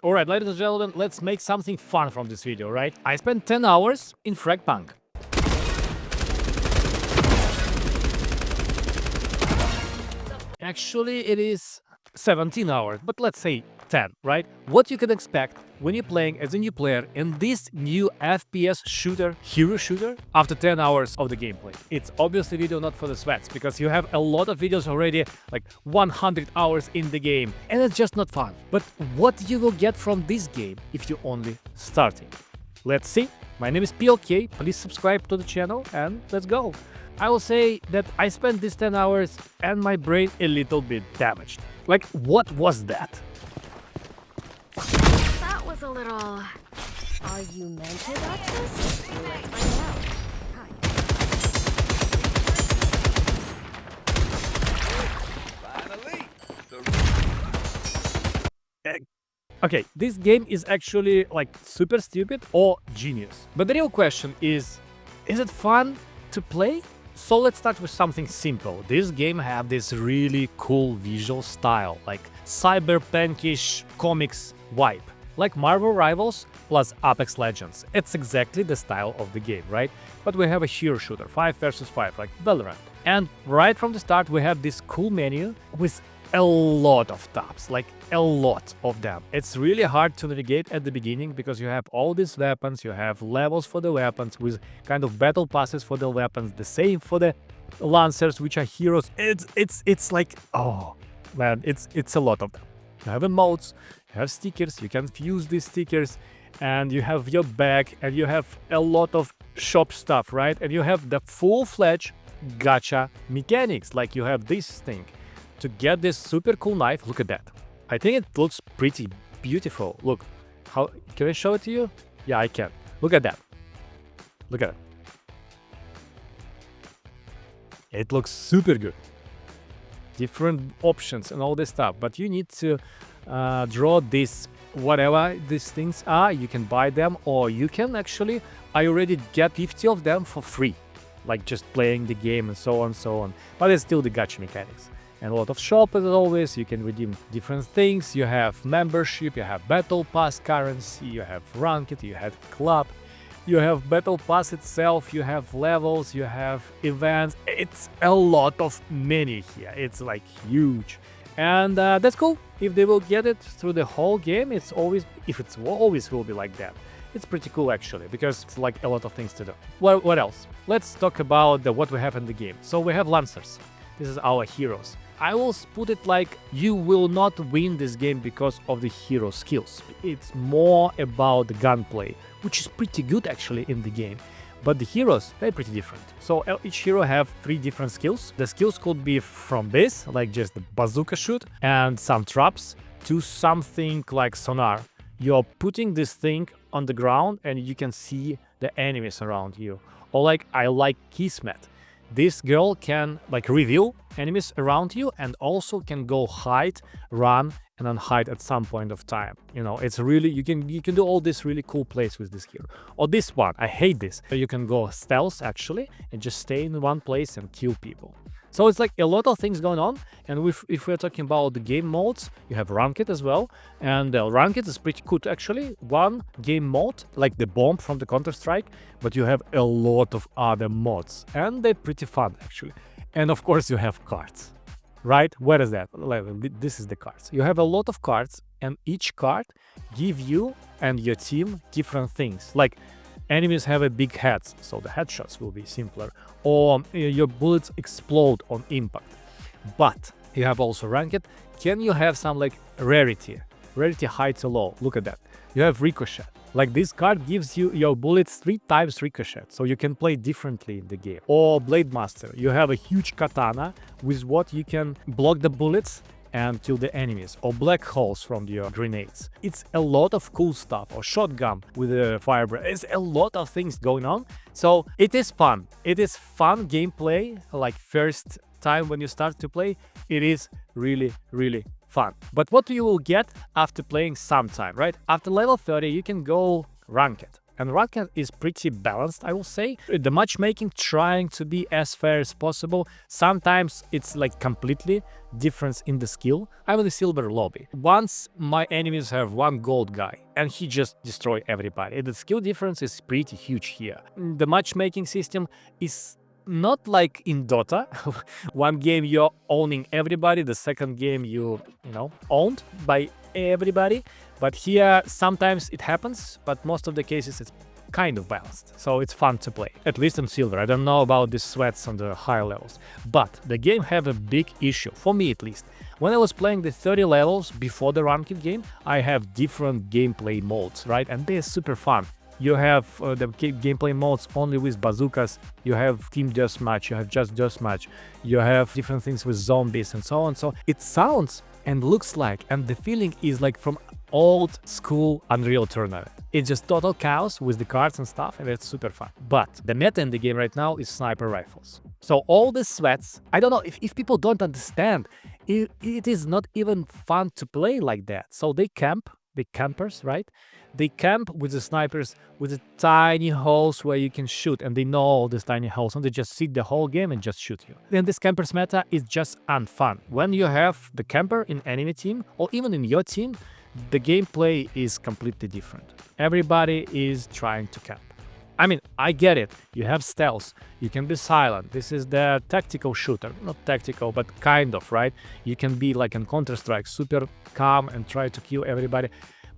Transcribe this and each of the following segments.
Alright, ladies and gentlemen, let's make something fun from this video, right? I spent 10 hours in Fragpunk. Actually, it is 17 hours, but let's say 10, right? What you can expect when you're playing as a new player in this new FPS shooter, hero shooter, after 10 hours of the gameplay. It's obviously video not for the sweats, because you have a lot of videos already, like 100 hours in the game, and it's just not fun. But what you will get from this game if you're only starting? Let's see. My name is PLK, please subscribe to the channel and let's go. I will say that I spent these 10 hours and my brain a little bit damaged. Like, what was that? That was a little... Are you meant to watch this? Let's find out. Okay, this game is actually like super stupid or genius. But the real question is it fun to play? So let's start with something simple. This game have this really cool visual style, like cyberpunkish comics vibe, like Marvel Rivals plus Apex Legends. It's exactly the style of the game, right? But we have a hero shooter, 5 versus 5, like Valorant. And right from the start we have this cool menu with a lot of tabs, like a lot of them. It's really hard to navigate at the beginning because you have all these weapons, you have levels for the weapons with kind of battle passes for the weapons, the same for the lancers, which are heroes. It's like, oh man, it's a lot of them. You have emotes, you have stickers, you can fuse these stickers, and you have your bag, and you have a lot of shop stuff, right? And you have the full-fledged gacha mechanics, like you have this thing. To get this super cool knife, look at that. I think it looks pretty beautiful. Look, how can I show it to you? Yeah, I can. Look at that. Look at it. It looks super good. Different options and all this stuff, but you need to draw this, whatever these things are. You can buy them, or you can actually, I already get 50 of them for free, like just playing the game and so on. But it's still the gacha mechanics. And a lot of shop as always, you can redeem different things, you have membership, you have battle pass currency, you have ranked, you have club, you have battle pass itself, you have levels, you have events. It's a lot of many here, it's like huge. And that's cool. If they will get it through the whole game, it's always will be like that. It's pretty cool actually, because it's like a lot of things to do. Well, what else? Let's talk about what we have in the game. So we have Lancers. This is our heroes. I will put it like you will not win this game because of the hero skills. It's more about the gunplay, which is pretty good actually in the game. But the heroes, they're pretty different. So each hero have 3 different skills. The skills could be from this, like just the bazooka shoot, and some traps, to something like sonar. You're putting this thing on the ground and you can see the enemies around you. Or like I like Kismet. This girl can like reveal enemies around you and also can go hide, run, and unhide at some point of time. You know, it's really, you can do all this really cool plays with this hero. Or this one, I hate this. You can go stealth actually and just stay in one place and kill people. So it's like a lot of things going on, and if we're talking about the game modes, you have Ranked as well, and Ranked is pretty good actually. One game mode, like the bomb from the Counter-Strike, but you have a lot of other mods, and they're pretty fun actually. And of course you have cards, right? Where is that? This is the cards. You have a lot of cards, and each card give you and your team different things, like enemies have a big heads, so the headshots will be simpler, or your bullets explode on impact. But you have also ranked. Can you have some like rarity high to low? Look at that. You have ricochet. Like this card gives you your bullets 3 times ricochet, so you can play differently in the game. Or Blade Master. You have a huge katana with what you can block the bullets and kill the enemies, or black holes from your grenades. It's a lot of cool stuff, or shotgun with a fire breath. It's a lot of things going on, so it is fun. It is fun gameplay, like first time when you start to play, it is really fun. But what you will get after playing some time, right? After level 30 you can go ranked. And Ranked is pretty balanced, I will say. The matchmaking trying to be as fair as possible. Sometimes it's like completely difference in the skill. I'm in the silver lobby. Once my enemies have one gold guy and he just destroy everybody. The skill difference is pretty huge here. The matchmaking system is not like in Dota. One game you're owning everybody, the second game you know, owned by everybody. But here sometimes it happens, but most of the cases it's kind of balanced, so it's fun to play, at least in silver. I don't know about the sweats on the higher levels, but the game have a big issue, for me at least. When I was playing the 30 levels before the ranked game, I have different gameplay modes, right? And they're super fun. You have the gameplay modes only with bazookas, you have team deathmatch, you have just deathmatch, you have different things with zombies and so on. So it sounds and looks like, and the feeling is like from old school Unreal Tournament. It's just total chaos with the cards and stuff, and it's super fun. But the meta in the game right now is sniper rifles. So all the sweats, I don't know, if people don't understand, it is not even fun to play like that. So they camp, the campers, right? They camp with the snipers with the tiny holes where you can shoot, and they know all these tiny holes, and they just sit the whole game and just shoot you. Then this campers meta is just unfun. When you have the camper in enemy team, or even in your team, the gameplay is completely different. Everybody is trying to camp. I mean, I get it. You have stealth, you can be silent. This is the tactical shooter. Not tactical, but kind of, right? You can be like in Counter-Strike, super calm and try to kill everybody.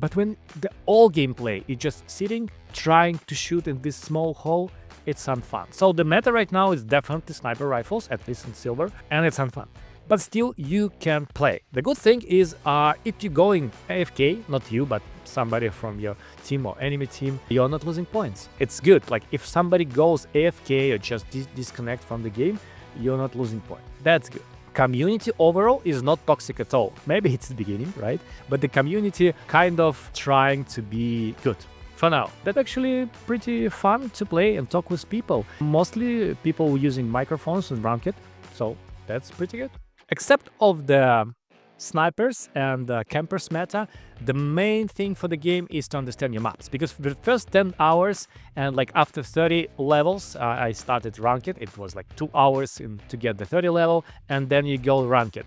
But when the all gameplay is just sitting, trying to shoot in this small hole, it's unfun. So the meta right now is definitely sniper rifles, at least in silver, and it's unfun. But still, you can play. The good thing is, if you're going AFK, not you, but somebody from your team or enemy team, you're not losing points. It's good. Like if somebody goes AFK or just disconnect from the game, you're not losing points. That's good. Community overall is not toxic at all. Maybe it's the beginning, right? But the community kind of trying to be good. For now, that's actually pretty fun to play and talk with people. Mostly people using microphones and ranked, so that's pretty good. Except of the snipers and campers meta, the main thing for the game is to understand your maps. Because for the first 10 hours and like after 30 levels, I started ranked. It was like 2 hours to get the 30 level, and then you go ranked.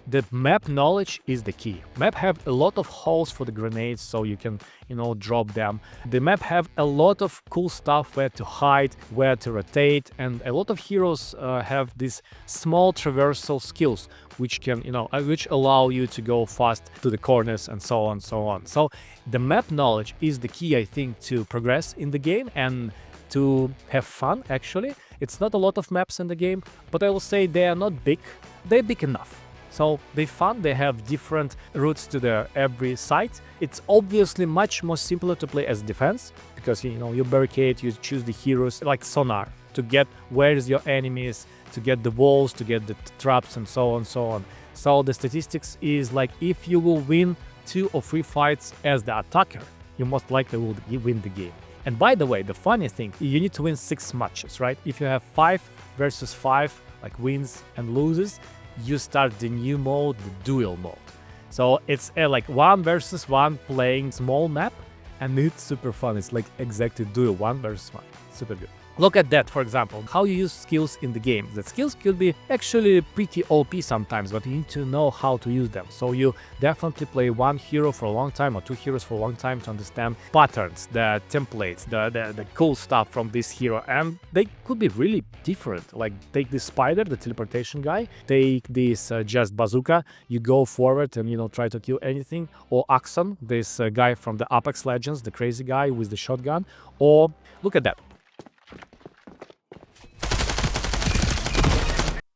The map knowledge is the key. Map have a lot of holes for the grenades, so you can, drop them. The map have a lot of cool stuff where to hide, where to rotate, and a lot of heroes have these small traversal skills, which can, which allow you to go fast to the corners and so on, so on. So the map knowledge is the key, I think, to progress in the game and to have fun. Actually, it's not a lot of maps in the game, but I will say they are not big. They're big enough. So they're fun, they have different routes to every site. It's obviously much more simpler to play as defense, because you barricade, you choose the heroes like sonar to get where is your enemies, to get the walls, to get the traps and so on, so on. So the statistics is like if you will win 2 or 3 fights as the attacker, you most likely will win the game. And by the way, the funny thing, you need to win 6 matches, right? If you have 5 versus 5, like wins and loses, you start the new mode, the duel mode. So it's like 1 versus 1 playing small map, and it's super fun. It's like exactly duel, 1 versus 1. Super good. Look at that, for example, how you use skills in the game. The skills could be actually pretty OP sometimes, but you need to know how to use them. So you definitely play 1 hero for a long time or 2 heroes for a long time to understand patterns, the templates, the cool stuff from this hero. And they could be really different. Like take this spider, the teleportation guy, take this just bazooka, you go forward and try to kill anything. Or Axon, this guy from the Apex Legends, the crazy guy with the shotgun. Or look at that.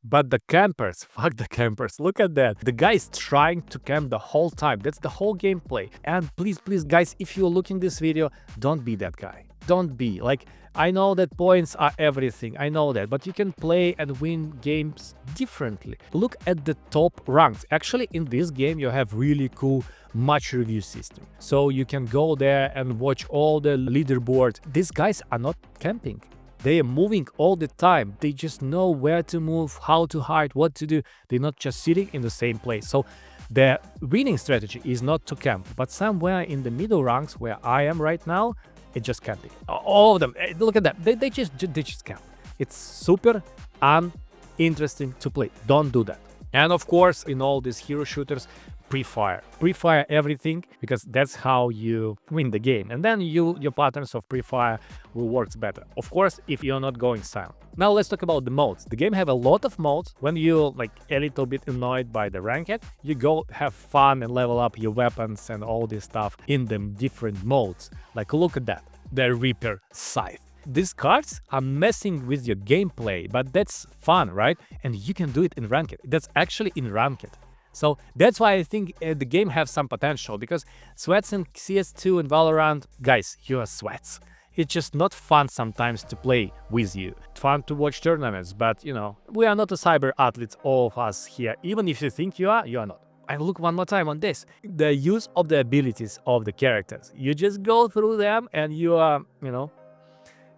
But the campers, fuck the campers, look at that. The guy is trying to camp the whole time. That's the whole gameplay. And please, guys, if you're looking this video, don't be that guy. Don't be. Like, I know that points are everything, I know that, but you can play and win games differently. Look at the top ranks. Actually, in this game, you have really cool match review system. So you can go there and watch all the leaderboard. These guys are not camping. They are moving all the time. They just know where to move, how to hide, what to do. They're not just sitting in the same place. So their winning strategy is not to camp, but somewhere in the middle ranks where I am right now, It just can't be. All of them. Look at that. They just can't. It's super uninteresting to play. Don't do that. And of course, in all these hero shooters, pre-fire. Pre-fire everything, because that's how you win the game. And then your patterns of pre-fire will work better. Of course, if you're not going silent. Now let's talk about the modes. The game have a lot of modes. When you like a little bit annoyed by the ranked, you go have fun and level up your weapons and all this stuff in the different modes. Like look at that, the Reaper Scythe. These cards are messing with your gameplay, but that's fun, right? And you can do it in ranked. That's actually in ranked. So that's why I think the game has some potential, because sweats in CS2 and Valorant, guys, you are sweats. It's just not fun sometimes to play with you. It's fun to watch tournaments, but you know, we are not a cyber athletes, all of us here. Even if you think you are not. I look one more time on this. The use of the abilities of the characters. You just go through them and you are, you know,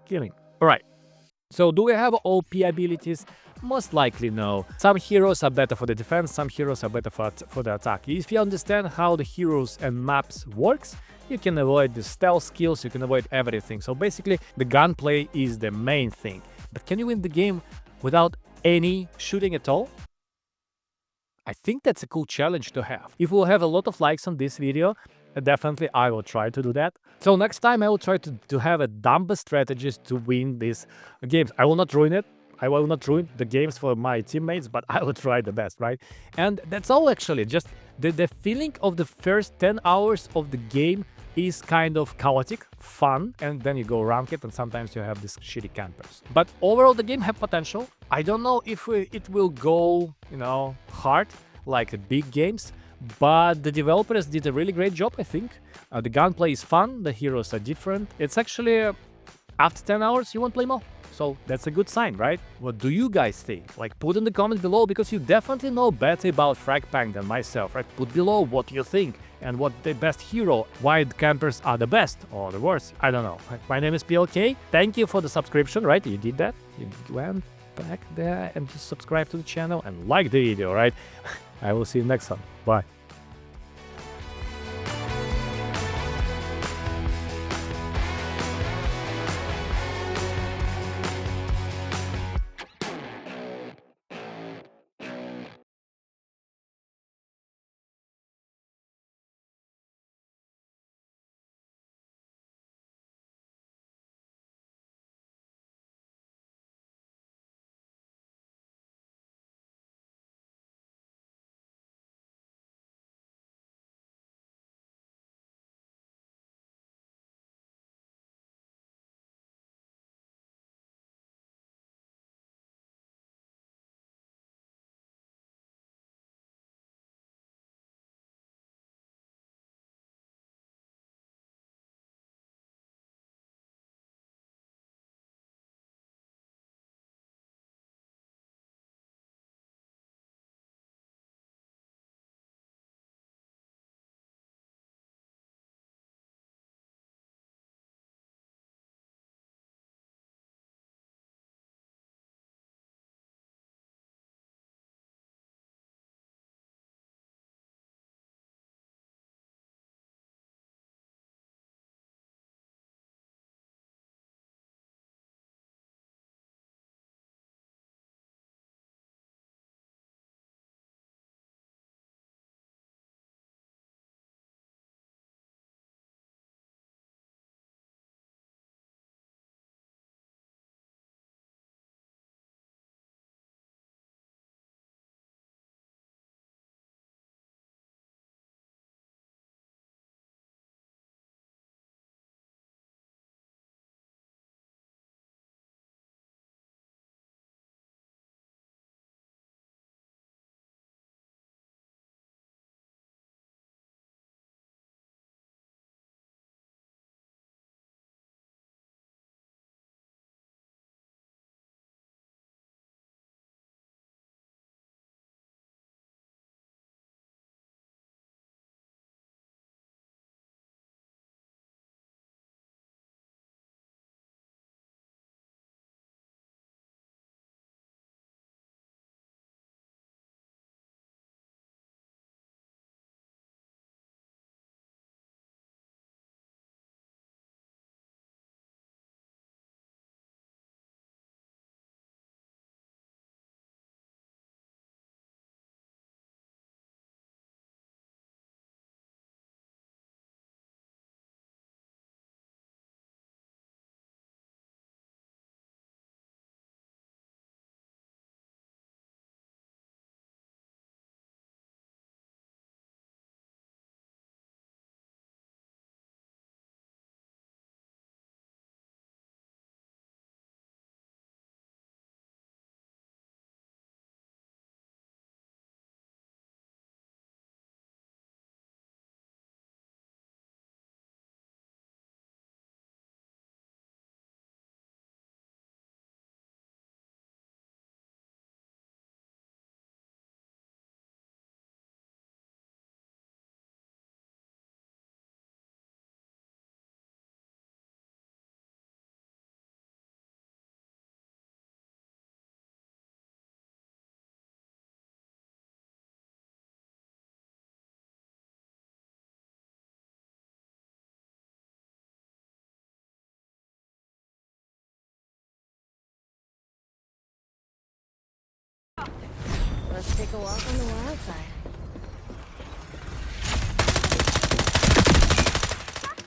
killing. All right. So do we have OP abilities? Most likely no. Some heroes are better for the defense, some heroes are better for the attack. If you understand how the heroes and maps works, you can avoid the stealth skills, you can avoid everything. So basically the gunplay is the main thing. But can you win the game without any shooting at all? I think that's a cool challenge to have. If we'll have a lot of likes on this video, definitely I will try to do that. So next time I will try to have a dumb strategies to win these games. I will not ruin it. I will not ruin the games for my teammates, but I will try the best, right? And that's all actually. Just the feeling of the first 10 hours of the game is kind of chaotic, fun, and then you go rank it, and sometimes you have these shitty campers. But overall, the game have potential. I don't know if it will go, you know, hard like the big games, but the developers did a really great job, I think. The gunplay is fun, the heroes are different. It's actually, after 10 hours, you won't play more. So that's a good sign, right? What do you guys think? Like, put in the comments below, because you definitely know better about Fragpunk than myself, right? Put below what you think and what the best hero, why the campers are the best or the worst. I don't know. My name is PLK. Thank you for the subscription, right? You did that. You went back there and just subscribe to the channel and like the video, right? I will see you next time. Bye. Let's take a walk on the wild side.